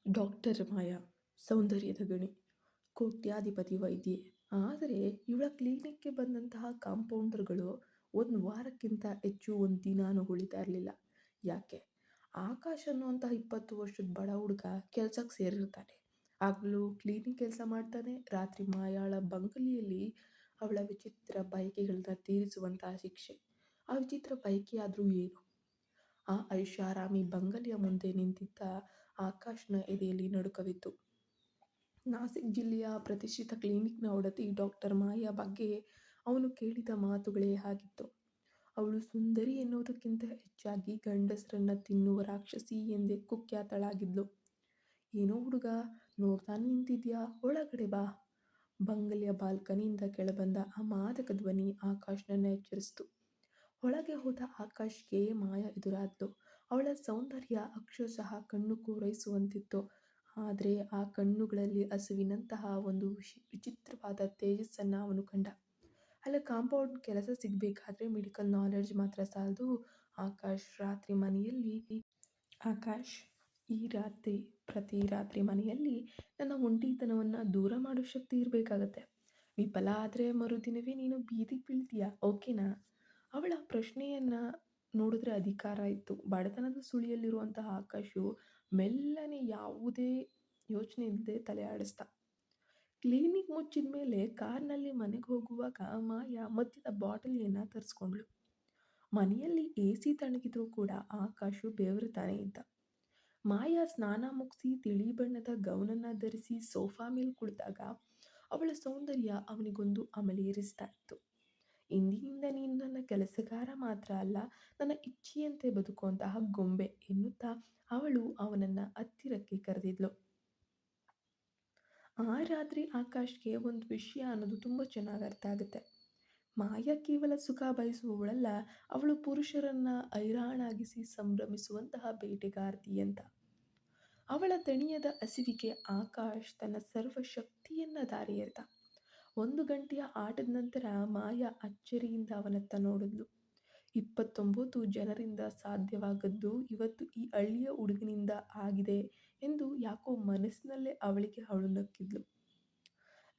Doctor ಮಾಯಾ ಸೌಂದರ್ಯದ ಗಣಿ, ಕೋಟ್ಯಾಧಿಪತಿ ವೈದ್ಯೆ. ಆದರೆ ಇವಳ ಕ್ಲಿನಿಕ್‌ಗೆ ಬಂದಂತಹ ಕಾಂಪೌಂಡರ್‌ಗಳು ಒಂದು ವಾರಕ್ಕಿಂತ ಹೆಚ್ಚು ಒಂದು ದಿನಾನೂ ಉಳಿತಾ ಇರಲಿಲ್ಲ. ಯಾಕೆ? ಆಕಾಶ್ ಅನ್ನುವಂತಹ 20 ವರ್ಷದ ಬಡ ಹುಡುಗ ಕೆಲ್ಸಕ್ಕೆ ಸೇರಿರ್ತಾನೆ. ಹಗಲು ಕ್ಲೀನಿಕ್ ಕೆಲಸ ಮಾಡ್ತಾನೆ, ರಾತ್ರಿ ಮಾಯಾಳ ಬಂಗಲೆಯಲ್ಲಿ ಅವಳ ವಿಚಿತ್ರ ಬಯಕೆಗಳನ್ನ ತೀರಿಸುವಂತಹ ಶಿಕ್ಷೆ. ಆ ವಿಚಿತ್ರ ಬಯಕೆಯಾದ್ರೂ ಏನು? ಆ ಐಷಾರಾಮಿ ಬಂಗಲೆಯ ಮುಂದೆ ನಿಂತಿದ್ದ ಆಕಾಶ್‌ನ ಎದೆಯಲ್ಲಿ ನಡುಕವಿತ್ತು. ನಾಸಿಕ್ ಜಿಲ್ಲೆಯ ಪ್ರತಿಷ್ಠಿತ ಕ್ಲಿನಿಕ್‌ನ ಒಡತಿ ಡಾಕ್ಟರ್ ಮಾಯಾ ಬಗ್ಗೆ ಅವನು ಕೇಳಿದ ಮಾತುಗಳೇ ಹಾಗಿತ್ತು. ಅವಳು ಸುಂದರಿ ಎನ್ನುವುದಕ್ಕಿಂತ ಹೆಚ್ಚಾಗಿ ಗಂಡಸರನ್ನ ತಿನ್ನುವ ರಾಕ್ಷಸಿ ಎಂದೇ ಕುಖ್ಯಾತಳಾಗಿದ್ಲು. "ಏನೋ ಹುಡುಗ, ನೋಡ್ತಾನೆ ನಿಂತಿದ್ಯಾ? ಒಳಗಡೆ ಬಾ." ಬಂಗಲೆಯ ಬಾಲ್ಕನಿಯಿಂದ ಕೆಳಬಂದ ಆ ಮಾದಕ ಧ್ವನಿ ಆಕಾಶ್‌ನನ್ನ ಎಚ್ಚರಿಸಿತು. ಒಳಗೆ ಹೋದ ಆಕಾಶ್‌ಗೆ ಮಾಯಾ ಎದುರಾದ್ಲು. ಅವಳ ಸೌಂದರ್ಯ ಅಕ್ಷರಶಃ ಕಣ್ಣು ಕೋರೈಸುವಂತಿತ್ತು. ಆದರೆ ಆ ಕಣ್ಣುಗಳಲ್ಲಿ ಹಸುವಿನಂತಹ ಒಂದು ವಿಚಿತ್ರವಾದ ತೇಜಸ್ಸನ್ನ ಅವನು ಕಂಡ. ಅಲ್ಲ, ಕಾಂಪೌಂಡ್ ಕೆಲಸ ಸಿಗಬೇಕಾದ್ರೆ ಮೆಡಿಕಲ್ ನಾಲೆಡ್ಜ್ ಮಾತ್ರ ಸಾಲದು. ಆಕಾಶ್ ರಾತ್ರಿ ಮನೆಯಲ್ಲಿ ಆಕಾಶ್ ಈ ರಾತ್ರಿ ಪ್ರತಿ ರಾತ್ರಿ ಮನೆಯಲ್ಲಿ ನನ್ನ ಒಂಟಿತನವನ್ನು ದೂರ ಮಾಡೋ ಶಕ್ತಿ ಇರಬೇಕಾಗತ್ತೆ. ವಿಫಲ ಆದರೆ ಮರುದಿನವೇ ನೀನು ಬೀದಿಗೆ ಬೀಳ್ತೀಯ, ಓಕೆನಾ? ಅವಳ ಪ್ರಶ್ನೆಯನ್ನ ನೋಡಿದ್ರೆ ಅಧಿಕಾರ ಇತ್ತು. ಬಡತನದ ಸುಳಿಯಲ್ಲಿರುವಂತಹ ಆಕಾಶು ಮೆಲ್ಲನೆ ಯಾವುದೇ ಯೋಚನೆ ಇಲ್ಲದೆ ತಲೆ ಆಡಿಸ್ದ. ಕ್ಲಿನಿಕ್ ಮುಚ್ಚಿದ ಮೇಲೆ ಕಾರ್ನಲ್ಲಿ ಮನೆಗೆ ಹೋಗುವಾಗ ಮಾಯಾ ಮದ್ಯದ ಬಾಟಲಿಯನ್ನ ತರಿಸ್ಕೊಂಡ್ಳು. ಮನೆಯಲ್ಲಿ AC ತಣ್ಣಗಿದ್ರೂ ಕೂಡ ಆಕಾಶು ಬೆವರುತ್ತಾನೆ ಇದ್ದ. ಮಾಯಾ ಸ್ನಾನ ಮುಗಿಸಿ ತಿಳಿ ಬಣ್ಣದ ಗೌನನ್ನ ಧರಿಸಿ ಸೋಫಾ ಮೇಲೆ ಕುಳಿತಾಗ ಅವಳ ಸೌಂದರ್ಯ ಅವನಿಗೊಂದು ಅಮಲೇರಿಸ್ತಾ ಇತ್ತು. "ಇಂದಿನಿಂದ ನೀನು ನನ್ನ ಕೆಲಸಗಾರ ಮಾತ್ರ ಅಲ್ಲ, ನನ್ನ ಇಚ್ಛೆಯಂತೆ ಬದುಕುವಂತಹ ಗೊಂಬೆ" ಎನ್ನುತ್ತಾ ಅವಳು ಅವನನ್ನ ಹತ್ತಿರಕ್ಕೆ ಕರೆದಿದ್ಲು. ಆ ರಾತ್ರಿ ಆಕಾಶ್ಗೆ ಒಂದು ವಿಷಯ ಅನ್ನೋದು ತುಂಬ ಚೆನ್ನಾಗಿ ಅರ್ಥ ಆಗುತ್ತೆ. ಮಾಯಾ ಕೇವಲ ಸುಖ ಬಯಸುವವಳಲ್ಲ, ಅವಳು ಪುರುಷರನ್ನ ಹೈರಾಣಾಗಿಸಿ ಸಂಭ್ರಮಿಸುವಂತಹ ಬೇಟೆಗಾರ್ತಿ ಅಂತ. ಅವಳ ದಣಿಯದ ಹಸಿವಿಗೆ ಆಕಾಶ್ ತನ್ನ ಸರ್ವ ಶಕ್ತಿಯನ್ನ ಧಾರೆ ಎರೆದ. 1 ಗಂಟೆಯ ಆಟದ ನಂತರ ಮಾಯಾ ಅಚ್ಚರಿಯಿಂದ ಅವನತ್ತ ನೋಡಿದ್ಲು. 29 ಜನರಿಂದ ಸಾಧ್ಯವಾಗದ್ದು ಇವತ್ತು ಈ ಹಳ್ಳಿಯ ಹುಡುಗನಿಂದ ಆಗಿದೆ ಎಂದು ಯಾಕೋ ಮನಸ್ಸಿನಲ್ಲೇ ಅವಳು ನಕ್ಕಿದ್ಲು.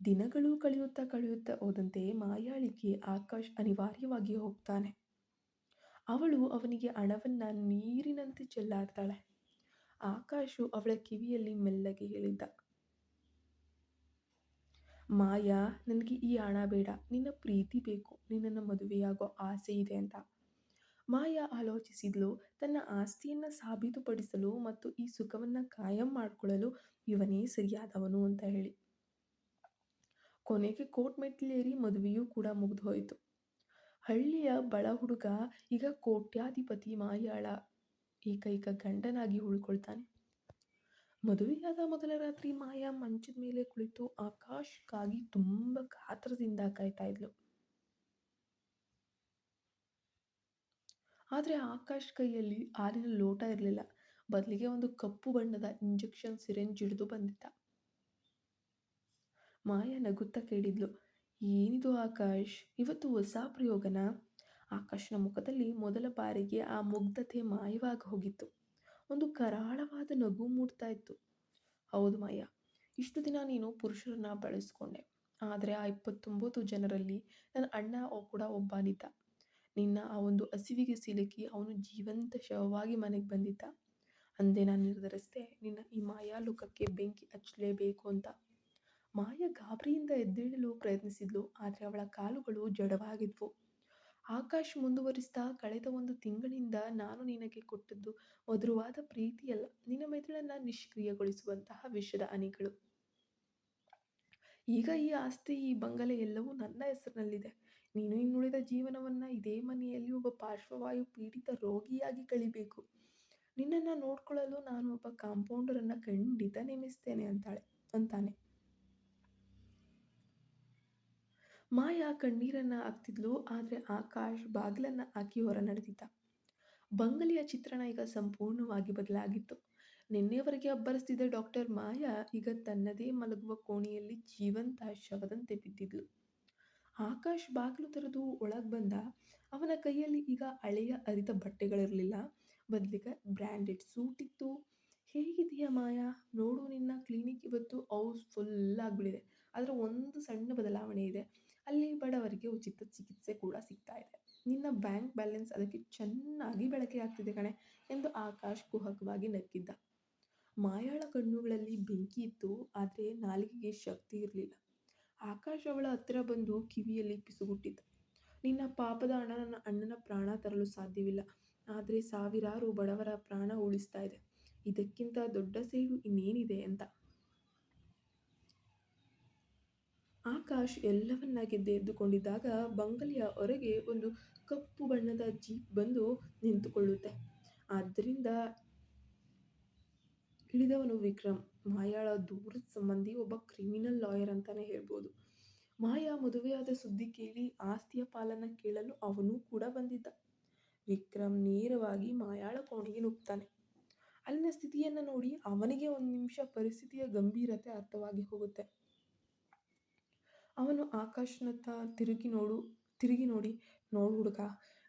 ದಿನಗಳು ಕಳೆಯುತ್ತಾ ಹೋದಂತೆ ಮಾಯಾಳಿಗೆ ಆಕಾಶ್ ಅನಿವಾರ್ಯವಾಗಿ ಹೋಗ್ತಾನೆ. ಅವಳು ಅವನಿಗೆ ಹಣವನ್ನ ನೀರಿನಂತೆ ಚೆಲ್ಲಾಡ್ತಾಳೆ. ಆಕಾಶು ಅವಳ ಕಿವಿಯಲ್ಲಿ ಮೆಲ್ಲಗೆ ಹೇಳಿದ್ದ, "ಮಾಯಾ, ನನಗೆ ಈ ಹಣ ಬೇಡ, ನಿನ್ನ ಪ್ರೀತಿ ಬೇಕು, ನಿನ್ನನ್ನು ಮದುವೆಯಾಗೋ ಆಸೆ ಇದೆ" ಅಂತ. ಮಾಯಾ ಆಲೋಚಿಸಿದ್ಲು, ತನ್ನ ಆಸ್ತಿಯನ್ನ ಸಾಬೀತುಪಡಿಸಲು ಮತ್ತು ಈ ಸುಖವನ್ನ ಕಾಯಂ ಮಾಡಿಕೊಳ್ಳಲು ಇವನೇ ಸರಿಯಾದವನು ಅಂತ ಹೇಳಿ. ಕೊನೆಗೆ ಕೋರ್ಟ್ ಮೆಟ್ಟಿಲೇರಿ ಮದುವೆಯೂ ಕೂಡ ಮುಗಿದು ಹೋಯಿತು. ಹಳ್ಳಿಯ ಬಡ ಹುಡುಗ ಈಗ ಕೋಟ್ಯಾಧಿಪತಿ ಮಾಯಾಳ ಏಕೈಕ ಗಂಡನಾಗಿ ಉಳ್ಕೊಳ್ತಾನೆ. ಮದುವೆಯಾದ ಮೊದಲ ರಾತ್ರಿ ಮಾಯಾ ಮಂಚದ ಮೇಲೆ ಕುಳಿತು ಆಕಾಶ್‌ಗಾಗಿ ತುಂಬ ಕಾತರದಿಂದ ಕಾಯ್ತಾ ಇದ್ಲು. ಆದರೆ ಆಕಾಶ್ ಕೈಯಲ್ಲಿ ಹಾಲಿನ ಲೋಟ ಇರಲಿಲ್ಲ. ಬದಲಿಗೆ ಒಂದು ಕಪ್ಪು ಬಣ್ಣದ ಇಂಜೆಕ್ಷನ್ ಸಿರಿಂಜ್ ಹಿಡಿದು ಬಂದಿದ್ದ. ಮಾಯಾ ನಗುತ್ತಾ ಕೇಳಿದ್ಲು, "ಏನಿದು ಆಕಾಶ್, ಇವತ್ತು ಹೊಸ ಪ್ರಯೋಗನಾ?" ಆಕಾಶ್ನ ಮುಖದಲ್ಲಿ ಮೊದಲ ಬಾರಿಗೆ ಆ ಮುಗ್ಧತೆ ಮಾಯವಾಗಿ ಹೋಗಿತ್ತು. ಒಂದು ಕರಾಳವಾದ ನಗು ಮೂಡ್ತಾ ಇತ್ತು. "ಹೌದು ಮಾಯಾ, ಇಷ್ಟು ದಿನ ನೀನು ಪುರುಷರನ್ನ ಬಳಸ್ಕೊಂಡೆ. ಆದರೆ ಆ 29 ಜನರಲ್ಲಿ ನನ್ನ ಅಣ್ಣ ಕೂಡ ಒಬ್ಬನಿದ್ದ. ನಿನ್ನ ಆ ಒಂದು ಹಸಿವಿಗೆ ಸಿಲುಕಿ ಅವನು ಜೀವಂತ ಶವವಾಗಿ ಮನೆಗೆ ಬಂದಿದ್ದ. ಅಂದೇ ನಾನು ನಿರ್ಧರಿಸಿದೆ, ನಿನ್ನ ಈ ಮಾಯಾಲೋಕಕ್ಕೆ ಬೆಂಕಿ ಹಚ್ಚಲೇಬೇಕು ಅಂತ." ಮಾಯಾ ಗಾಬರಿಯಿಂದ ಎದ್ದೇಳಲು ಪ್ರಯತ್ನಿಸಿದ್ಲು, ಆದರೆ ಅವಳ ಕಾಲುಗಳು ಜಡವಾಗಿದ್ವು. ಆಕಾಶ್ ಮುಂದುವರಿಸಿದ, "ಕಳೆದ 1 ತಿಂಗಳಿಂದ ನಾನು ನಿನಗೆ ಕೊಟ್ಟದ್ದು ಮಧುರವಾದ ಪ್ರೀತಿಯಲ್ಲ, ನಿನ್ನ ಮೆದುಳನ್ನ ನಿಷ್ಕ್ರಿಯಗೊಳಿಸುವಂತಹ ವಿಷದ ಹನಿಗಳು. ಈಗ ಈ ಆಸ್ತಿ, ಈ ಬಂಗಲೆ ಎಲ್ಲವೂ ನನ್ನ ಹೆಸರಿನಲ್ಲಿದೆ. ನೀನು ಇನ್ನುಳಿದ ಜೀವನವನ್ನ ಇದೇ ಮನೆಯಲ್ಲಿ ಒಬ್ಬ ಪಾರ್ಶ್ವವಾಯು ಪೀಡಿತ ರೋಗಿಯಾಗಿ ಕಳೀಬೇಕು. ನಿನ್ನನ್ನ ನೋಡ್ಕೊಳ್ಳಲು ನಾನು ಒಬ್ಬ ಕಾಂಪೌಂಡರನ್ನ ಖಂಡಿತ ನೇಮಿಸ್ತೇನೆ" ಅಂತಾನೆ. ಮಾಯಾ ಕಣ್ಣೀರನ್ನ ಹಾಕ್ತಿದ್ಲು, ಆದರೆ ಆಕಾಶ್ ಬಾಗಿಲನ್ನ ಹಾಕಿ ಹೊರ ನಡೆದಿದ್ದ. ಬಂಗಲೆಯ ಚಿತ್ರಣ ಈಗ ಸಂಪೂರ್ಣವಾಗಿ ಬದಲಾಗಿತ್ತು. ನಿನ್ನೆವರೆಗೆ ಅಬ್ಬರಿಸ್ತಿದ್ದ ಡಾಕ್ಟರ್ ಮಾಯಾ ಈಗ ತನ್ನದೇ ಮಲಗುವ ಕೋಣೆಯಲ್ಲಿ ಜೀವಂತ ಶವದಂತೆ ಬಿದ್ದಿದ್ಲು. ಆಕಾಶ್ ಬಾಗಿಲು ತೆರೆದು ಒಳಗೆ ಬಂದ. ಅವನ ಕೈಯಲ್ಲಿ ಈಗ ಹಳೆಯ ಹರಿದ ಬಟ್ಟೆಗಳಿರಲಿಲ್ಲ, ಬದಲಿಗೆ ಬ್ರ್ಯಾಂಡೆಡ್ ಸೂಟ್ ಇತ್ತು. ಹೇಗಿದೀಯಾ ಮಾಯಾ? ನೋಡು ನಿನ್ನ ಕ್ಲಿನಿಕ್ ಇವತ್ತು ಹೌಸ್‌ಫುಲ್ ಆಗ್ಬಿಟ್ಟಿದೆ. ಆದ್ರೆ ಒಂದು ಸಣ್ಣ ಬದಲಾವಣೆ ಇದೆ. ಅಲ್ಲಿ ಬಡವರಿಗೆ ಉಚಿತ ಚಿಕಿತ್ಸೆ ಕೂಡ ಸಿಗ್ತಾ ಇದೆ. ನಿನ್ನ ಬ್ಯಾಂಕ್ ಬ್ಯಾಲೆನ್ಸ್ ಅದಕ್ಕೆ ಚೆನ್ನಾಗಿ ಬಳಕೆ ಆಗ್ತಿದೆ ಕಣೆ ಎಂದು ಆಕಾಶ್ ಕುಹಕವಾಗಿ ನಕ್ಕಿದ್ದ. ಮಾಯಾಳ ಕಣ್ಣುಗಳಲ್ಲಿ ಬೆಂಕಿ ಇತ್ತು, ಆದ್ರೆ ನಾಲಿಗೆಗೆ ಶಕ್ತಿ ಇರಲಿಲ್ಲ. ಆಕಾಶ್ ಅವಳ ಹತ್ತಿರ ಬಂದು ಕಿವಿಯಲ್ಲಿ ಪಿಸುಗುಟ್ಟಿದ್ದ. ನಿನ್ನ ಪಾಪದ ಹಣ ನನ್ನ ಅಣ್ಣನ ಪ್ರಾಣ ತರಲು ಸಾಧ್ಯವಿಲ್ಲ, ಆದರೆ ಸಾವಿರಾರು ಬಡವರ ಪ್ರಾಣ ಉಳಿಸ್ತಾ ಇದೆ. ಇದಕ್ಕಿಂತ ದೊಡ್ಡ ಸೇಡು ಇನ್ನೇನಿದೆ ಅಂತ. ಆಕಾಶ್ ಎಲ್ಲವನ್ನ ಗೆದ್ದೆ ಎದ್ದುಕೊಂಡಿದ್ದಾಗ ಬಂಗಲೆಯ ಹೊರಗೆ ಒಂದು ಕಪ್ಪು ಬಣ್ಣದ ಜೀಪ್ ಬಂದು ನಿಂತುಕೊಳ್ಳುತ್ತೆ. ಆದ್ದರಿಂದ ಇಳಿದವನು ವಿಕ್ರಮ್, ಮಾಯಾಳ ದೂರದ ಸಂಬಂಧಿ, ಒಬ್ಬ ಕ್ರಿಮಿನಲ್ ಲಾಯರ್ ಅಂತಾನೆ ಹೇಳ್ಬೋದು. ಮಾಯಾ ಮದುವೆಯಾದ ಸುದ್ದಿ ಕೇಳಿ ಆಸ್ತಿಯ ಪಾಲನ್ನ ಕೇಳಲು ಅವನೂ ಕೂಡ ಬಂದಿದ್ದ. ವಿಕ್ರಮ್ ನೇರವಾಗಿ ಮಾಯಾಳ ಕೋಣೆಗೆ ನುಗ್ತಾನೆ. ಅಲ್ಲಿನ ಸ್ಥಿತಿಯನ್ನ ನೋಡಿ ಅವನಿಗೆ ಒಂದು ನಿಮಿಷ ಪರಿಸ್ಥಿತಿಯ ಗಂಭೀರತೆ ಅರ್ಥವಾಗಿ ಹೋಗುತ್ತೆ. ಅವನು ಆಕಾಶ್ನತ್ತ ತಿರುಗಿ ನೋಡಿ, ನೋಡು ಹುಡುಗ,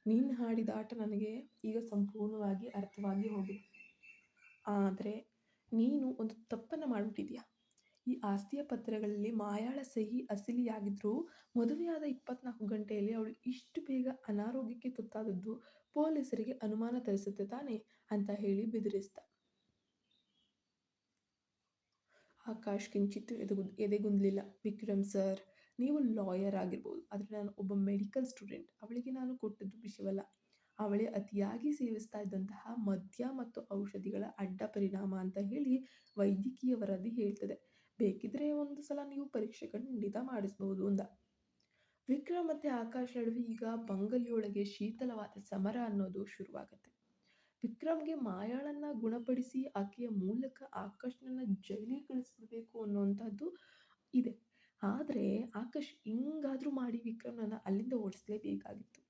ನೀನು ಹಾಡಿದ ಆಟ ನನಗೆ ಈಗ ಸಂಪೂರ್ಣವಾಗಿ ಅರ್ಥವಾಗಿ ಹೋಗಿದೆ. ಆದರೆ ನೀನು ಒಂದು ತಪ್ಪನ್ನು ಮಾಡಿಬಿಟ್ಟಿದ್ಯಾ. ಈ ಆಸ್ತಿಯ ಪತ್ರಗಳಲ್ಲಿ ಮಾಯಾಳ ಸಹಿ ಅಸಲಿಯಾಗಿದ್ರೂ ಮದುವೆಯಾದ 24 ಗಂಟೆಯಲ್ಲಿ ಅವಳು ಇಷ್ಟು ಬೇಗ ಅನಾರೋಗ್ಯಕ್ಕೆ ತುತ್ತಾದದ್ದು ಪೊಲೀಸರಿಗೆ ಅನುಮಾನ ತರಿಸುತ್ತೆ ತಾನೆ ಅಂತ ಹೇಳಿ ಬೆದರಿಸ್ದ. ಆಕಾಶ್ ಕಿಂಚಿತ್ತು ಎದೆಗುಂದಲಿಲ್ಲ. ವಿಕ್ರಮ್ ಸರ್, ನೀವು ಲಾಯರ್ ಆಗಿರ್ಬೋದು, ಆದರೆ ನಾನು ಒಬ್ಬ ಮೆಡಿಕಲ್ ಸ್ಟೂಡೆಂಟ್. ಅವಳಿಗೆ ನಾನು ಕೊಟ್ಟದ್ದು ವಿಷಯವಲ್ಲ, ಅವಳೇ ಅತಿಯಾಗಿ ಸೇವಿಸ್ತಾ ಇದ್ದಂತಹ ಮದ್ಯ ಮತ್ತು ಔಷಧಿಗಳ ಅಡ್ಡ ಪರಿಣಾಮ ಅಂತ ಹೇಳಿ ವೈದ್ಯಕೀಯ ವರದಿ ಹೇಳ್ತದೆ. ಬೇಕಿದ್ರೆ ಒಂದು ಸಲ ನೀವು ಪರೀಕ್ಷೆ ಖಂಡಿತ ಮಾಡಿಸಬಹುದು ಅಂದ. ವಿಕ್ರಮ್ ಮತ್ತೆ ಆಕಾಶ್ ನಡುವೆ ಈಗ ಬಂಗಲೆಯೊಳಗೆ ಶೀತಲವಾದ ಸಮರ ಅನ್ನೋದು ಶುರುವಾಗತ್ತೆ. ವಿಕ್ರಮ್ಗೆ ಮಾಯಾಳನ್ನ ಗುಣಪಡಿಸಿ ಆಕೆಯ ಮೂಲಕ ಆಕಾಶ್ನನ್ನ ಜೈಲಿಗೆ ಕಳಿಸ್ಬಿಡ್ಬೇಕು ಅನ್ನೋಂಥದ್ದು ಇದೆ. ಆದರೆ ಆಕಾಶ್ ಹಿಂಗಾದ್ರೂ ಮಾಡಿ ವಿಕ್ರಮ್ನನ್ನ ಅಲ್ಲಿಂದ ಓಡಿಸ್ಲೇಬೇಕಾಗಿತ್ತು.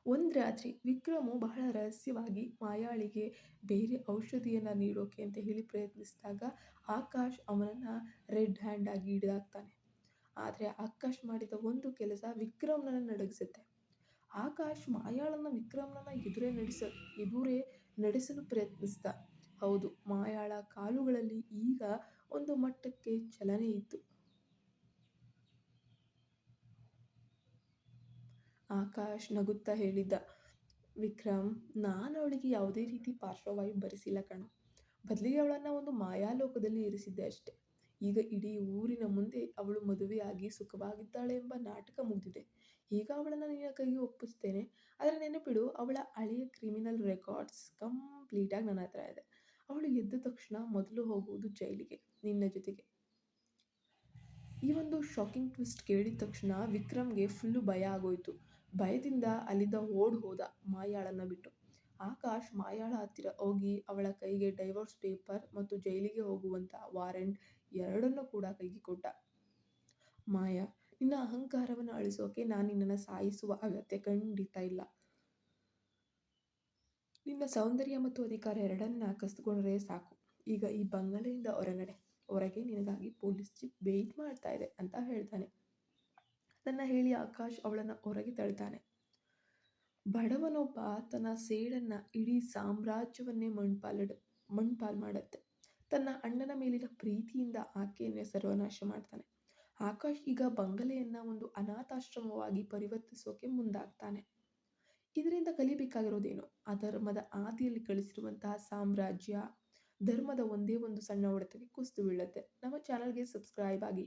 ಒಂದು ರಾತ್ರಿ ವಿಕ್ರಮು ಬಹಳ ರಹಸ್ಯವಾಗಿ ಮಾಯಾಳಿಗೆ ಬೇರೆ ಔಷಧಿಯನ್ನು ನೀಡೋಕೆ ಅಂತ ಹೇಳಿ ಪ್ರಯತ್ನಿಸಿದಾಗ ಆಕಾಶ್ ಅವನನ್ನು ರೆಡ್ ಹ್ಯಾಂಡ್ ಆಗಿ ಹಿಡಿದಾಕ್ತಾನೆ. ಆದರೆ ಆಕಾಶ್ ಮಾಡಿದ ಒಂದು ಕೆಲಸ ವಿಕ್ರಮ್ನನ್ನು ನಡಗಿಸುತ್ತೆ. ಆಕಾಶ್ ಮಾಯಾಳನ್ನು ವಿಕ್ರಮ್ನನ್ನು ಎದುರೇ ನಡೆಸಲು ಪ್ರಯತ್ನಿಸಿದ. ಹೌದು, ಮಾಯಾಳ ಕಾಲುಗಳಲ್ಲಿ ಈಗ ಒಂದು ಮಟ್ಟಕ್ಕೆ ಚಲನೆ ಇತ್ತು. ಆಕಾಶ್ ನಗುತ್ತಾ ಹೇಳಿದ್ದ, ವಿಕ್ರಮ್, ನಾನು ಅವಳಿಗೆ ಯಾವುದೇ ರೀತಿ ಪಾರ್ಶ್ವವಾಯು ಬರೆಸಿಲ್ಲ ಕಣೋ. ಬದಲಿಗೆ ಅವಳನ್ನು ಒಂದು ಮಾಯಾಲೋಕದಲ್ಲಿ ಇರಿಸಿದ್ದೆ ಅಷ್ಟೆ. ಈಗ ಇಡೀ ಊರಿನ ಮುಂದೆ ಅವಳು ಮದುವೆಯಾಗಿ ಸುಖವಾಗಿದ್ದಾಳೆ ಎಂಬ ನಾಟಕ ಮುಗಿದಿದೆ. ಈಗ ಅವಳನ್ನು ನಿನ್ನ ಕೈಗೆ ಒಪ್ಪಿಸ್ತೇನೆ. ಆದರೆ ನೆನಪಿಡು, ಅವಳ ಹಳೆಯ ಕ್ರಿಮಿನಲ್ ರೆಕಾರ್ಡ್ಸ್ ಕಂಪ್ಲೀಟಾಗಿ ನನ್ನ ಹತ್ರ ಇದೆ. ಅವಳು ಎದ್ದ ತಕ್ಷಣ ಮೊದಲು ಹೋಗುವುದು ಜೈಲಿಗೆ, ನಿನ್ನ ಜೊತೆಗೆ. ಈ ಒಂದು ಶಾಕಿಂಗ್ ಟ್ವಿಸ್ಟ್ ಕೇಳಿದ ತಕ್ಷಣ ವಿಕ್ರಮ್ಗೆ ಫುಲ್ಲು ಭಯ ಆಗೋಯ್ತು. ಭಯದಿಂದ ಅಲ್ಲಿಂದ ಓಡ್ ಹೋದ ಮಾಯಾಳನ್ನ ಬಿಟ್ಟು. ಆಕಾಶ್ ಮಾಯಾಳ ಹತ್ತಿರ ಹೋಗಿ ಅವಳ ಕೈಗೆ ಡೈವೋರ್ಸ್ ಪೇಪರ್ ಮತ್ತು ಜೈಲಿಗೆ ಹೋಗುವಂಥ ವಾರೆಂಟ್ ಎರಡನ್ನೂ ಕೂಡ ಕೈಗೆ ಕೊಟ್ಟ. ಮಾಯಾ, ನಿನ್ನ ಅಹಂಕಾರವನ್ನು ಅಳಿಸೋಕೆ ನಾನು ನಿನ್ನನ್ನು ಸಾಯಿಸುವ ಅಗತ್ಯ ಖಂಡಿತ ಇಲ್ಲ. ನಿನ್ನ ಸೌಂದರ್ಯ ಮತ್ತು ಅಧಿಕಾರ ಎರಡನ್ನ ಕಸಿದುಕೊಂಡ್ರೆ ಸಾಕು. ಈಗ ಈ ಬಂಗಲೆಯಿಂದ ಹೊರನಡೆ. ಹೊರಗೆ ನಿನಗಾಗಿ ಪೊಲೀಸ್ ಜೀಪ್ ವೇಟ್ ಮಾಡ್ತಾ ಇದೆ ಅಂತ ಹೇಳ್ತಾನೆ. ಅದನ್ನು ಹೇಳಿ ಆಕಾಶ್ ಅವಳನ್ನು ಹೊರಗೆ ತಳ್ತಾನೆ. ಬಡವನೊಬ್ಬ ತನ್ನ ಸೇಡನ್ನು ಇಡೀ ಸಾಮ್ರಾಜ್ಯವನ್ನೇ ಮಣ್ಪಾಲ್ ಮಾಡುತ್ತೆ. ತನ್ನ ಅಣ್ಣನ ಮೇಲಿನ ಪ್ರೀತಿಯಿಂದ ಆಕೆಯನ್ನೇ ಸರ್ವನಾಶ ಮಾಡ್ತಾನೆ. ಆಕಾಶ್ ಈಗ ಬಂಗಲೆಯನ್ನು ಒಂದು ಅನಾಥಾಶ್ರಮವಾಗಿ ಪರಿವರ್ತಿಸೋಕೆ ಮುಂದಾಗ್ತಾನೆ. ಇದರಿಂದ ಕಲಿಬೇಕಾಗಿರೋದೇನು? ಅಧರ್ಮದ ಆದಿಯಲ್ಲಿ ಕಳಿಸಿರುವಂತಹ ಸಾಮ್ರಾಜ್ಯ ಧರ್ಮದ ಒಂದೇ ಒಂದು ಸಣ್ಣ ಹೊಡೆತಕ್ಕೆ ಕುಸಿದು ಬೀಳುತ್ತೆ. ನಮ್ಮ ಚಾನಲ್ಗೆ ಸಬ್ಸ್ಕ್ರೈಬ್ ಆಗಿ.